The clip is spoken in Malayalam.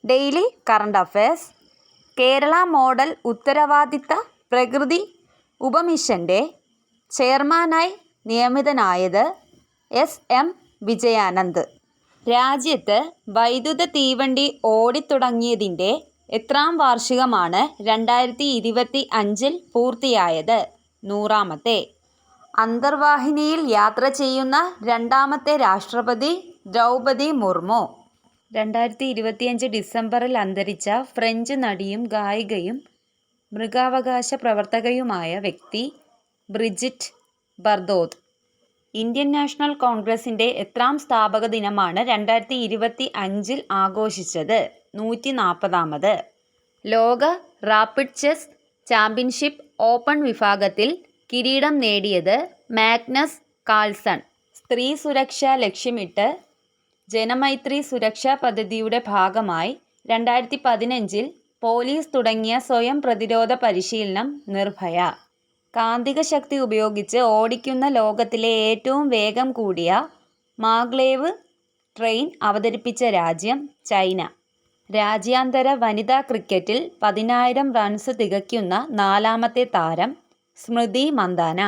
Daily current affairs. Kerala model ഉത്തരവാദിത്ത പ്രകൃതി ഉപമിഷൻ്റെ ചെയർമാനായി നിയമിതനായത് SM വിജയാനന്ദ്. രാജ്യത്ത് വൈദ്യുത തീവണ്ടി ഓടിത്തുടങ്ങിയതിൻ്റെ എത്രാം വാർഷികമാണ് 2025 പൂർത്തിയായത്? 100ാമത്തെ. അന്തർവാഹിനിയിൽ യാത്ര ചെയ്യുന്ന രണ്ടാമത്തെ രാഷ്ട്രപതി ദ്രൗപദി മുർമു. 2025 ഡിസംബറിൽ അന്തരിച്ച ഫ്രഞ്ച് നടിയും ഗായികയും മൃഗാവകാശ പ്രവർത്തകയുമായ വ്യക്തി ബ്രിജിറ്റ് ബർദോത്ത്. ഇന്ത്യൻ നാഷണൽ കോൺഗ്രസിൻ്റെ എത്രാം സ്ഥാപക ദിനമാണ് 2025 ആഘോഷിച്ചത്? 140ാമത്. ലോക റാപ്പിഡ് ചെസ് ചാമ്പ്യൻഷിപ്പ് ഓപ്പൺ വിഭാഗത്തിൽ കിരീടം നേടിയത് മാഗ്നസ് കാൾസൺ. സ്ത്രീ സുരക്ഷ ലക്ഷ്യമിട്ട് ജനമൈത്രി സുരക്ഷാ പദ്ധതിയുടെ ഭാഗമായി 2015 പോലീസ് തുടങ്ങിയ സ്വയം പ്രതിരോധ പരിശീലനം നിർഭയ. കാന്തിക ശക്തി ഉപയോഗിച്ച് ഓടിക്കുന്ന ലോകത്തിലെ ഏറ്റവും വേഗം കൂടിയ മാഗ്ലേവ് ട്രെയിൻ അവതരിപ്പിച്ച രാജ്യം ചൈന. രാജ്യാന്തര വനിതാ ക്രിക്കറ്റിൽ 10,000 റൺസ് തികയ്ക്കുന്ന 4ാമത്തെ താരം സ്മൃതി മന്ദാന.